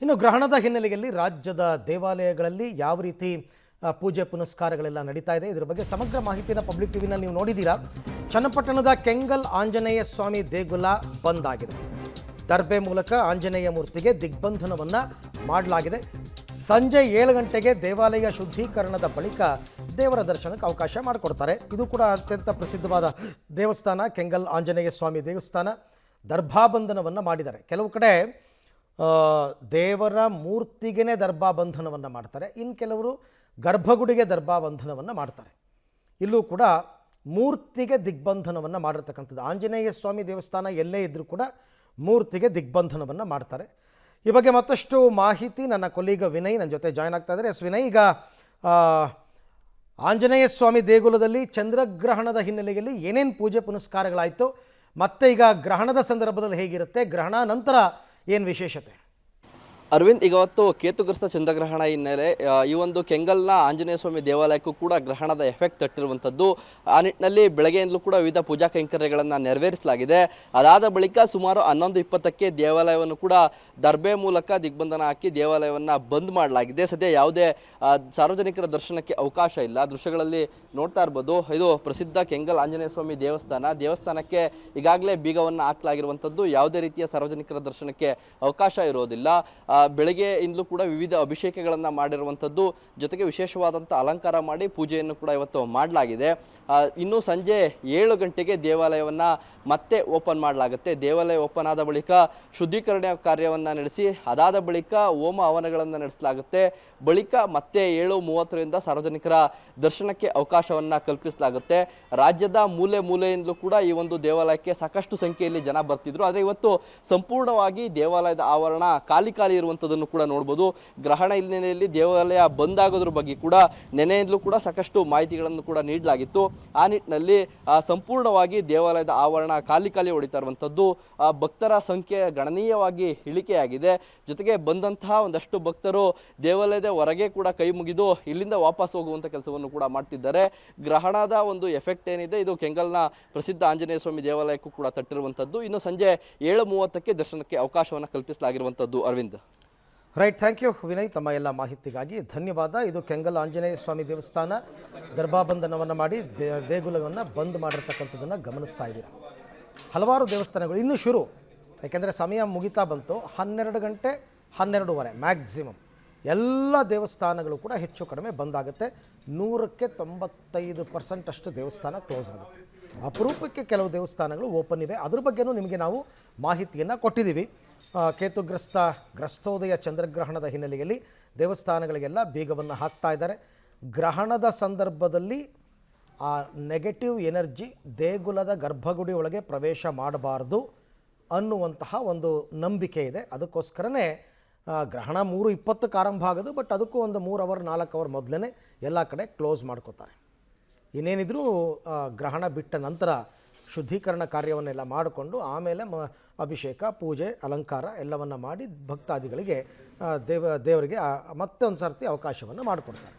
ಇನ್ನು ಗ್ರಹಣದ ಹಿನ್ನೆಲೆಯಲ್ಲಿ ರಾಜ್ಯದ ದೇವಾಲಯಗಳಲ್ಲಿ ಯಾವ ರೀತಿ ಪೂಜೆ ಪುನಸ್ಕಾರಗಳೆಲ್ಲ ನಡೀತಾ ಇದೆ ಇದರ ಬಗ್ಗೆ ಸಮಗ್ರ ಮಾಹಿತಿನ ಪಬ್ಲಿಕ್ ಟಿವಿನಲ್ಲಿ ನೀವು ನೋಡಿದ್ದೀರಾ. ಚನ್ನಪಟ್ಟಣದ ಕೆಂಗಲ್ ಆಂಜನೇಯ ಸ್ವಾಮಿ ದೇಗುಲ ಬಂದ್ ಆಗಿದೆ. ದರ್ಬೆ ಮೂಲಕ ಆಂಜನೇಯ ಮೂರ್ತಿಗೆ ದಿಗ್ಬಂಧನವನ್ನು ಮಾಡಲಾಗಿದೆ. ಸಂಜೆ 7 ಗಂಟೆಗೆ ದೇವಾಲಯ ಶುದ್ಧೀಕರಣದ ಬಳಿಕ ದೇವರ ದರ್ಶನಕ್ಕೆ ಅವಕಾಶ ಮಾಡಿಕೊಡ್ತಾರೆ. ಇದು ಕೂಡ ಅತ್ಯಂತ ಪ್ರಸಿದ್ಧವಾದ ದೇವಸ್ಥಾನ ಕೆಂಗಲ್ ಆಂಜನೇಯ ಸ್ವಾಮಿ ದೇವಸ್ಥಾನ. ದರ್ಭಾಬಂಧನವನ್ನು ಮಾಡಿದ್ದಾರೆ. ಕೆಲವು ಕಡೆ ದೇವರ ಮೂರ್ತಿಗೆ ದರ್ಭಾಬಂಧನವನ್ನು ಮಾಡ್ತಾರೆ, ಇನ್ನು ಕೆಲವರು ಗರ್ಭಗುಡಿಗೆ ದರ್ಭಾಬಂಧನವನ್ನು ಮಾಡ್ತಾರೆ. ಇಲ್ಲೂ ಕೂಡ ಮೂರ್ತಿಗೆ ದಿಗ್ಬಂಧನವನ್ನು ಮಾಡಿರ್ತಕ್ಕಂಥದ್ದು. ಆಂಜನೇಯ ಸ್ವಾಮಿ ದೇವಸ್ಥಾನ ಎಲ್ಲೇ ಇದ್ದರೂ ಕೂಡ ಮೂರ್ತಿಗೆ ದಿಗ್ಬಂಧನವನ್ನು ಮಾಡ್ತಾರೆ. ಈ ಬಗ್ಗೆ ಮತ್ತಷ್ಟು ಮಾಹಿತಿ ನನ್ನ ಕೊಲೀಗ ವಿನಯ್ ನನ್ನ ಜೊತೆ ಜಾಯ್ನ್ ಆಗ್ತಾ ಇದ್ದಾರೆ. ವಿನಯ್, ಈಗ ಆಂಜನೇಯ ಸ್ವಾಮಿ ದೇಗುಲದಲ್ಲಿ ಚಂದ್ರಗ್ರಹಣದ ಹಿನ್ನೆಲೆಯಲ್ಲಿ ಏನೇನು ಪೂಜೆ ಪುನಸ್ಕಾರಗಳಾಯಿತು, ಮತ್ತೆ ಈಗ ಗ್ರಹಣದ ಸಂದರ್ಭದಲ್ಲಿ ಹೇಗಿರುತ್ತೆ, ಗ್ರಹಣ ನಂತರ ಏನು ವಿಶೇಷತೆ? ಅರವಿಂದ್, ಇವತ್ತು ಕೇತುಗ್ರಸ್ತ ಚಂದ್ರಗ್ರಹಣ ಹಿನ್ನೆಲೆ ಈ ಒಂದು ಕೆಂಗಲ್ನ ಆಂಜನೇಯ ಸ್ವಾಮಿ ದೇವಾಲಯಕ್ಕೂ ಕೂಡ ಗ್ರಹಣದ ಎಫೆಕ್ಟ್ ತಟ್ಟಿರುವಂಥದ್ದು. ಆ ನಿಟ್ಟಿನಲ್ಲಿ ಬೆಳಗ್ಗೆಯಿಂದಲೂ ಕೂಡ ವಿವಿಧ ಪೂಜಾ ಕೈಂಕರ್ಯಗಳನ್ನು ನೆರವೇರಿಸಲಾಗಿದೆ. ಅದಾದ ಬಳಿಕ ಸುಮಾರು 11:20ಕ್ಕೆ ದೇವಾಲಯವನ್ನು ಕೂಡ ದರ್ಬೆ ಮೂಲಕ ದಿಗ್ಬಂಧನ ಹಾಕಿ ದೇವಾಲಯವನ್ನು ಬಂದ್ ಮಾಡಲಾಗಿದೆ. ಸದ್ಯ ಯಾವುದೇ ಸಾರ್ವಜನಿಕರ ದರ್ಶನಕ್ಕೆ ಅವಕಾಶ ಇಲ್ಲ. ದೃಶ್ಯಗಳಲ್ಲಿ ನೋಡ್ತಾ ಇರ್ಬೋದು, ಇದು ಪ್ರಸಿದ್ಧ ಕೆಂಗಲ್ ಆಂಜನೇಯ ಸ್ವಾಮಿ ದೇವಸ್ಥಾನಕ್ಕೆ ಈಗಾಗಲೇ ಬೀಗವನ್ನು ಹಾಕಲಾಗಿರುವಂಥದ್ದು. ಯಾವುದೇ ರೀತಿಯ ಸಾರ್ವಜನಿಕರ ದರ್ಶನಕ್ಕೆ ಅವಕಾಶ ಇರೋದಿಲ್ಲ. ಬೆಳಗ್ಗೆಯಿಂದಲೂ ಕೂಡ ವಿವಿಧ ಅಭಿಷೇಕಗಳನ್ನು ಮಾಡಿರುವಂಥದ್ದು, ಜೊತೆಗೆ ವಿಶೇಷವಾದಂಥ ಅಲಂಕಾರ ಮಾಡಿ ಪೂಜೆಯನ್ನು ಕೂಡ ಇವತ್ತು ಮಾಡಲಾಗಿದೆ. ಇನ್ನು ಸಂಜೆ 7 ಗಂಟೆಗೆ ದೇವಾಲಯವನ್ನು ಮತ್ತೆ ಓಪನ್ ಮಾಡಲಾಗುತ್ತೆ. ದೇವಾಲಯ ಓಪನ್ ಆದ ಬಳಿಕ ಶುದ್ಧೀಕರಣ ಕಾರ್ಯವನ್ನು ನಡೆಸಿ ಅದಾದ ಬಳಿಕ ಹೋಮ ಹವನಗಳನ್ನು ನಡೆಸಲಾಗುತ್ತೆ. ಬಳಿಕ ಮತ್ತೆ 7:30ರಿಂದ ಸಾರ್ವಜನಿಕರ ದರ್ಶನಕ್ಕೆ ಅವಕಾಶವನ್ನು ಕಲ್ಪಿಸಲಾಗುತ್ತೆ. ರಾಜ್ಯದ ಮೂಲೆ ಮೂಲೆಯಿಂದಲೂ ಕೂಡ ಈ ಒಂದು ದೇವಾಲಯಕ್ಕೆ ಸಾಕಷ್ಟು ಸಂಖ್ಯೆಯಲ್ಲಿ ಜನ ಬರ್ತಿದ್ರು. ಆದರೆ ಇವತ್ತು ಸಂಪೂರ್ಣವಾಗಿ ದೇವಾಲಯದ ಆವರಣ ಖಾಲಿ ಇರುವಂಥದ್ದನ್ನು ಕೂಡ ನೋಡ್ಬೋದು. ಗ್ರಹಣ ಹಿನ್ನೆಲೆಯಲ್ಲಿ ದೇವಾಲಯ ಬಂದಾಗೋದ್ರ ಬಗ್ಗೆ ಕೂಡ ನೆನೆಯಿಂದಲೂ ಕೂಡ ಸಾಕಷ್ಟು ಮಾಹಿತಿಗಳನ್ನು ಕೂಡ ನೀಡಲಾಗಿತ್ತು. ಆ ನಿಟ್ಟಿನಲ್ಲಿ ಸಂಪೂರ್ಣವಾಗಿ ದೇವಾಲಯದ ಆವರಣ ಖಾಲಿ ಹೊಡಿತಾ ಇರುವಂಥದ್ದು. ಭಕ್ತರ ಸಂಖ್ಯೆ ಗಣನೀಯವಾಗಿ ಇಳಿಕೆಯಾಗಿದೆ. ಜೊತೆಗೆ ಬಂದಂತಹ ಒಂದಷ್ಟು ಭಕ್ತರು ದೇವಾಲಯದ ಹೊರಗೆ ಕೂಡ ಕೈ ಮುಗಿದು ಇಲ್ಲಿಂದ ವಾಪಸ್ ಹೋಗುವಂಥ ಕೆಲಸವನ್ನು ಕೂಡ ಮಾಡ್ತಿದ್ದಾರೆ. ಗ್ರಹಣದ ಒಂದು ಎಫೆಕ್ಟ್ ಏನಿದೆ ಇದು ಕೆಂಗಲ್ನ ಪ್ರಸಿದ್ಧ ಆಂಜನೇಯ ಸ್ವಾಮಿ ದೇವಾಲಯಕ್ಕೂ ಕೂಡ ತಟ್ಟಿರುವಂಥದ್ದು. ಇನ್ನು ಸಂಜೆ 7:30ಕ್ಕೆ ದರ್ಶನಕ್ಕೆ ಅವಕಾಶವನ್ನು ಕಲ್ಪಿಸಲಾಗಿರುವಂಥದ್ದು. Arvind, right, thank you Vinay, ತಮ್ಮ ಎಲ್ಲ ಮಾಹಿತಿಗಾಗಿ ಧನ್ಯವಾದ. ಇದು ಕೆಂಗಲ್ ಆಂಜನೇಯ ಸ್ವಾಮಿ ದೇವಸ್ಥಾನ ಗರ್ಭಾಬಂಧನವನ್ನು ಮಾಡಿ ದೇಗುಲವನ್ನು ಬಂದ್ ಮಾಡಿರ್ತಕ್ಕಂಥದ್ದನ್ನು ಗಮನಿಸ್ತಾ ಇದ್ದೀರಾ. ಹಲವಾರು ದೇವಸ್ಥಾನಗಳು ಇನ್ನೂ ಶುರು, ಯಾಕೆಂದರೆ ಸಮಯ ಮುಗಿತಾ ಬಂತು. 12 ಗಂಟೆ 12:30 ಮ್ಯಾಕ್ಸಿಮಮ್ ಎಲ್ಲ ದೇವಸ್ಥಾನಗಳು ಕೂಡ ಹೆಚ್ಚು ಕಡಿಮೆ ಬಂದಾಗುತ್ತೆ. 100ಕ್ಕೆ 95% ಅಷ್ಟು ದೇವಸ್ಥಾನ ಕ್ಲೋಸ್ ಆಗುತ್ತೆ. ಅಪರೂಪಕ್ಕೆ ಕೆಲವು ದೇವಸ್ಥಾನಗಳು ಓಪನ್ ಇವೆ. ಅದ್ರ ಬಗ್ಗೆನೂ ನಿಮಗೆ ನಾವು ಮಾಹಿತಿಯನ್ನು ಕೊಟ್ಟಿದ್ದೀವಿ. ಗ್ರಸ್ತೋದಯ ಚಂದ್ರಗ್ರಹಣದ ಹಿನ್ನೆಲೆಯಲ್ಲಿ ದೇವಸ್ಥಾನಗಳಿಗೆಲ್ಲ ಬೀಗವನ್ನು ಹಾಕ್ತಾ ಇದ್ದಾರೆ. ಗ್ರಹಣದ ಸಂದರ್ಭದಲ್ಲಿ ಆ ನೆಗೆಟಿವ್ ಎನರ್ಜಿ ದೇಗುಲದ ಗರ್ಭಗುಡಿ ಒಳಗೆ ಪ್ರವೇಶ ಮಾಡಬಾರ್ದು ಅನ್ನುವಂತಹ ಒಂದು ನಂಬಿಕೆ ಇದೆ. ಅದಕ್ಕೋಸ್ಕರನೇ ಗ್ರಹಣ 3:20ಕ್ಕೆ ಆರಂಭ ಆಗೋದು, ಬಟ್ ಅದಕ್ಕೂ ಒಂದು 3 ಅವರ್ 4 ಅವರ್ ಮೊದಲೇ ಎಲ್ಲ ಕಡೆ ಕ್ಲೋಸ್ ಮಾಡ್ಕೋತಾರೆ. ಇನ್ನೇನಿದ್ರೂ ಗ್ರಹಣ ಬಿಟ್ಟ ನಂತರ ಶುದ್ಧೀಕರಣ ಕಾರ್ಯವನ್ನೆಲ್ಲ ಮಾಡಿಕೊಂಡು ಆಮೇಲೆ ಅಭಿಷೇಕ, ಪೂಜೆ, ಅಲಂಕಾರ ಎಲ್ಲವನ್ನು ಮಾಡಿ ಭಕ್ತಾದಿಗಳಿಗೆ ದೇವರಿಗೆ ಮತ್ತೆ ಒಂದು ಸರ್ತಿ ಅವಕಾಶವನ್ನು ಮಾಡಿಕೊಡ್ತಾರೆ.